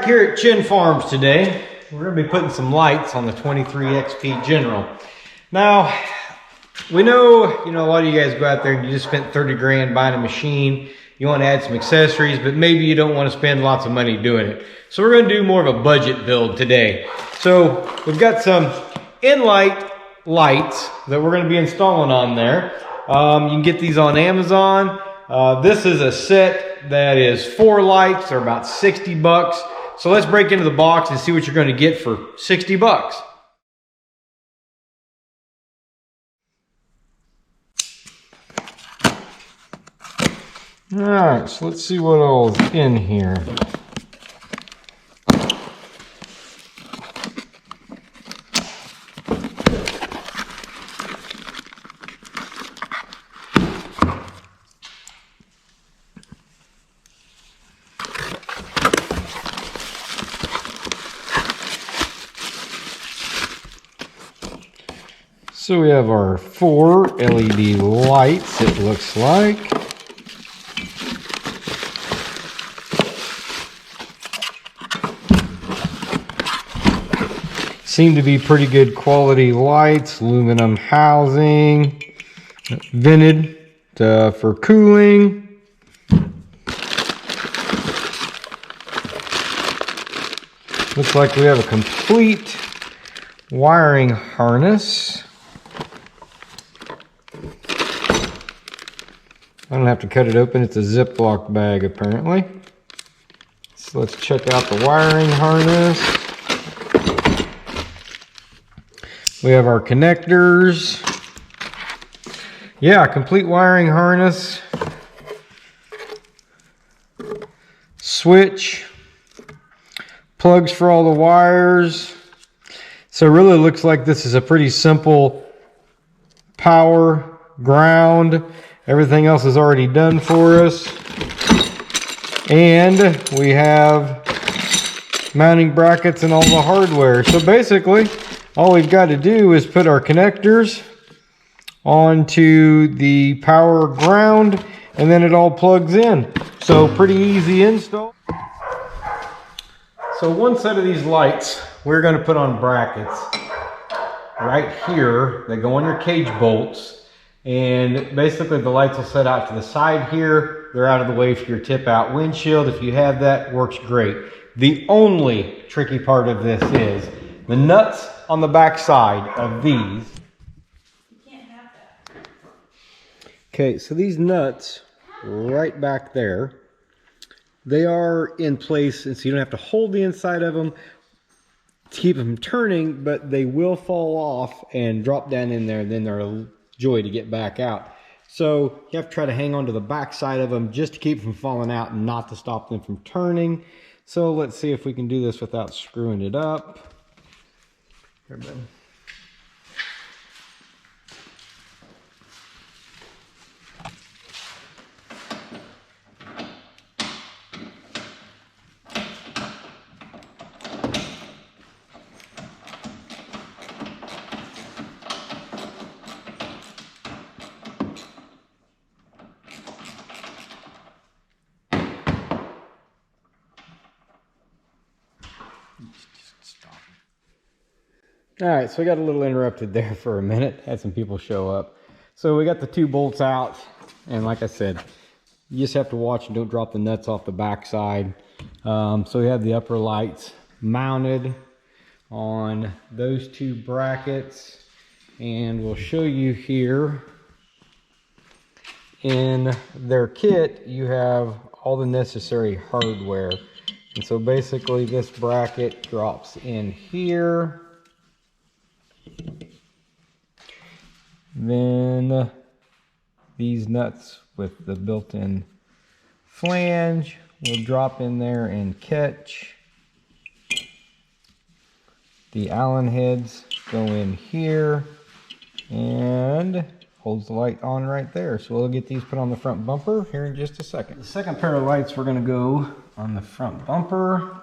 here at Chin Farms today. We're going to be putting some lights on the 23XP General. Now, we know, a lot of you guys go out there and you just spent 30 grand buying a machine. You want to add some accessories, but maybe you don't want to spend lots of money doing it. So we're going to do more of a budget build today. So we've got some Nilight lights that we're going to be installing on there. You can get these on Amazon. This is a set that is 4 lights. They're about 60 bucks. So let's break into the box and see what you're going to get for 60 bucks. All right, so let's see what all is in here. So we have our 4 LED lights, it looks like. Seem to be pretty good quality lights, aluminum housing, vented for cooling. Looks like we have a complete wiring harness. I don't have to cut it open, it's a Ziploc bag apparently. So let's check out the wiring harness. We have our connectors. Yeah, complete wiring harness. Switch. Plugs for all the wires. So it really looks like this is a pretty simple power, ground. Everything else is already done for us. And we have mounting brackets and all the hardware. So basically, all we've got to do is put our connectors onto the power ground, and then it all plugs in. So pretty easy install. So one set of these lights, we're going to put on brackets right here that go on your cage bolts. And basically the lights will set out to the side here. They're out of the way for your tip out windshield. If you have that, works great. The only tricky part of this is the nuts on the back side of these. You can't have that. Okay, so these nuts right back there, they are in place, and so you don't have to hold the inside of them to keep them turning, but they will fall off and drop down in there, and then they're a joy to get back out. So you have to try to hang on to the back side of them just to keep them from falling out and not to stop them from turning. So let's see if we can do this without screwing it up. Here, bud. All right, so we got a little interrupted there for a minute. Had some people show up. So we got the 2 bolts out, and like I said, you just have to watch and don't drop the nuts off the back side. So we have the upper lights mounted on those 2 brackets, and we'll show you here in their kit you have all the necessary hardware. And so basically this bracket drops in here. Then these nuts with the built-in flange will drop in there and catch. The Allen heads go in here and holds the light on right there. So we'll get these put on the front bumper here in just a second. The second pair of lights we're going to go on the front bumper.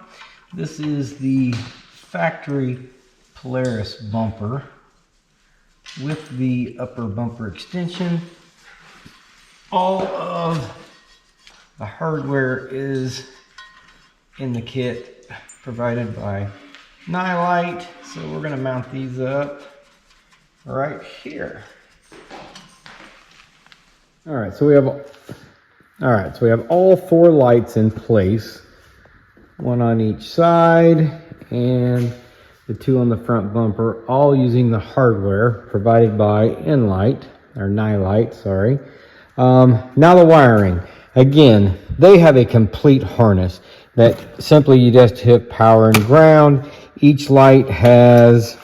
This is the factory Polaris bumper with the upper bumper extension. All of the hardware is in the kit provided by Nilight. So we're going to mount these up right here. All right, so we have all 4 lights in place, one on each side and the 2 on the front bumper, all using the hardware provided by Nilight, sorry. Now the wiring. Again, they have a complete harness that simply you just hit power and ground. Each light has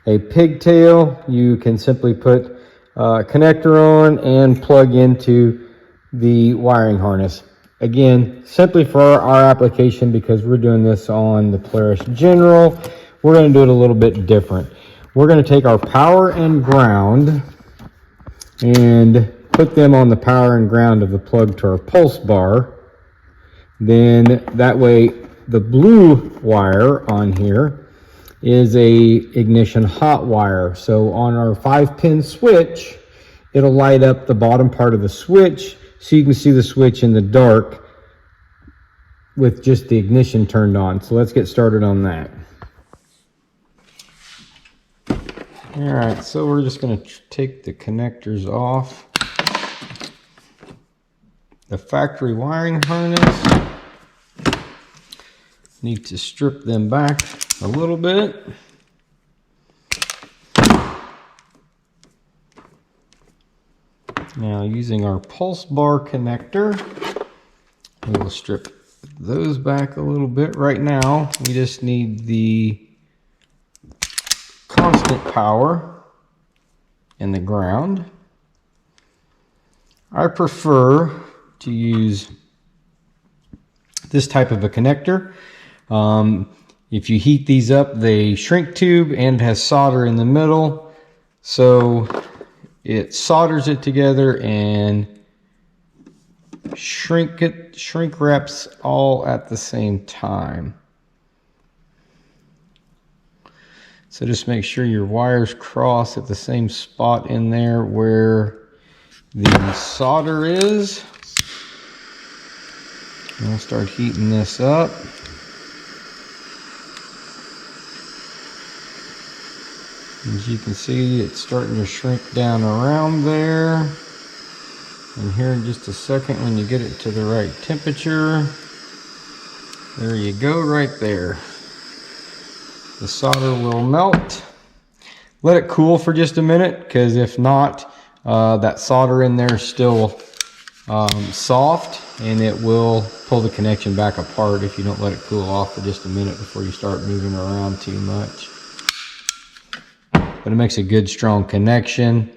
a pigtail. You can simply put a connector on and plug into the wiring harness. Again, simply for our application, because we're doing this on the Polaris General, we're going to do it a little bit different. We're going to take our power and ground and put them on the power and ground of the plug to our pulse bar. Then that way the blue wire on here is a ignition hot wire. So on our 5-pin switch, it'll light up the bottom part of the switch so you can see the switch in the dark with just the ignition turned on. So let's get started on that. All right, so we're just going to take the connectors off the factory wiring harness. Need to strip them back a little bit. Now using our pulse bar connector, we will strip those back a little bit. Right now, we just need the constant power and the ground. I prefer to use this type of a connector. If you heat these up, they shrink tube and has solder in the middle, so it solders it together and shrink wraps all at the same time. So just make sure your wires cross at the same spot in there where the solder is. And we'll start heating this up. As you can see, it's starting to shrink down around there. And here in just a second, when you get it to the right temperature, there you go, right there. The solder will melt. Let it cool for just a minute, because if not, that solder in there is still soft, and it will pull the connection back apart if you don't let it cool off for just a minute before you start moving around too much. But it makes a good strong connection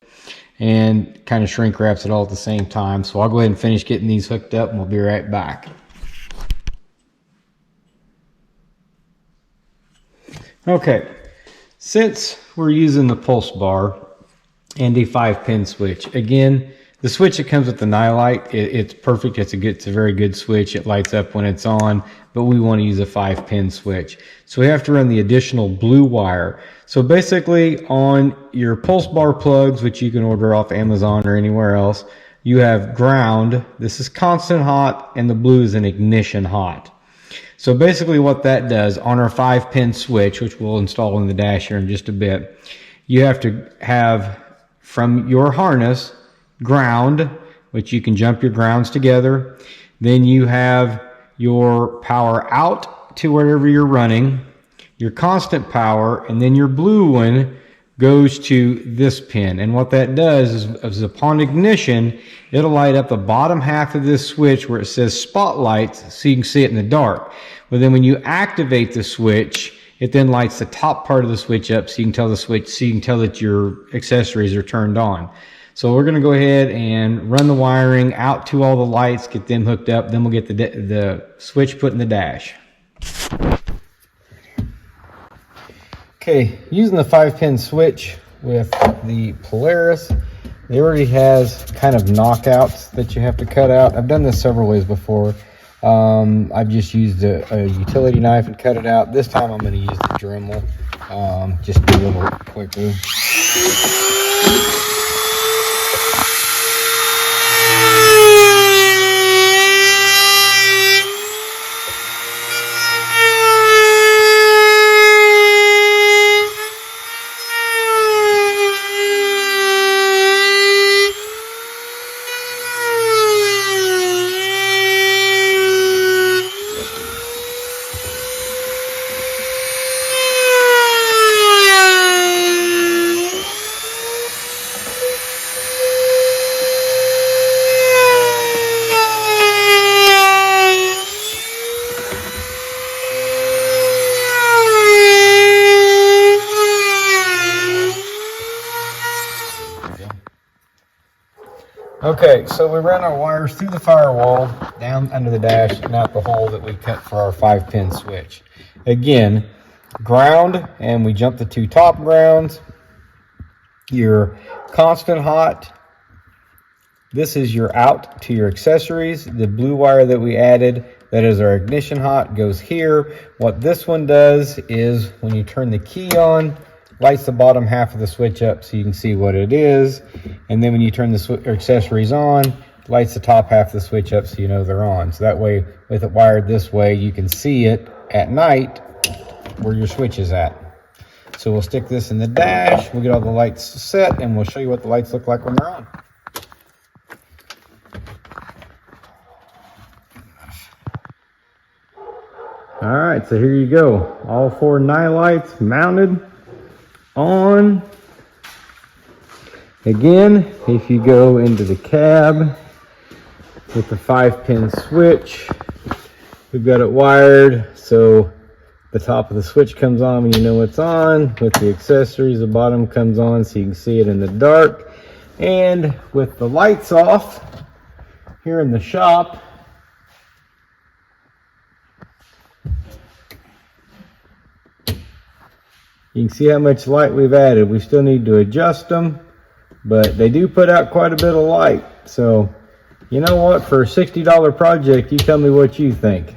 and kind of shrink wraps it all at the same time. So I'll go ahead and finish getting these hooked up and we'll be right back. Okay, since we're using the pulse bar and a 5-pin switch, again, the switch that comes with the Nilight, it's perfect. It's a very good switch. It lights up when it's on, but we want to use a 5-pin switch. So we have to run the additional blue wire. So basically on your pulse bar plugs, which you can order off Amazon or anywhere else, you have ground. This is constant hot, and the blue is an ignition hot. So basically what that does on our 5-pin switch, which we'll install in the dash here in just a bit, you have to have from your harness ground, which you can jump your grounds together. Then you have your power out to wherever you're running, your constant power, and then your blue one goes to this pin. And what that does is upon ignition, it'll light up the bottom half of this switch where it says spotlights so you can see it in the dark. But then when you activate the switch, it then lights the top part of the switch up so you can tell that your accessories are turned on. So we're going to go ahead and run the wiring out to all the lights, get them hooked up, then we'll get the switch put in the dash. Okay, using the 5-pin switch with the Polaris, it already has kind of knockouts that you have to cut out. I've done this several ways before. I've just used a utility knife and cut it out. This time I'm going to use the Dremel, just be a little quicker. Okay, so we ran our wires through the firewall, down under the dash, and out the hole that we cut for our 5-pin switch. Again, ground, and we jumped the 2 top grounds. Your constant hot. This is your out to your accessories. The blue wire that we added, that is our ignition hot, goes here. What this one does is when you turn the key on, lights the bottom half of the switch up so you can see what it is. And then when you turn the accessories on, lights the top half of the switch up so you know they're on. So that way, with it wired this way, you can see it at night where your switch is at. So we'll stick this in the dash, we'll get all the lights set, and we'll show you what the lights look like when they're on. All right, so here you go. All 4 Nilights mounted on. Again, if you go into the cab with the 5-pin switch, we've got it wired so the top of the switch comes on when you know it's on. With the accessories, the bottom comes on so you can see it in the dark. And with the lights off here in the shop, you can see how much light we've added. We still need to adjust them, but they do put out quite a bit of light. So, you know what? For a $60 project, you tell me what you think.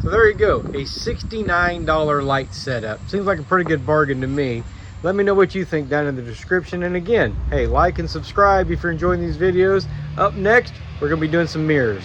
So there you go, a $69 light setup. Seems like a pretty good bargain to me. Let me know what you think down in the description. And again, hey, like and subscribe if you're enjoying these videos. Up next, we're gonna be doing some mirrors.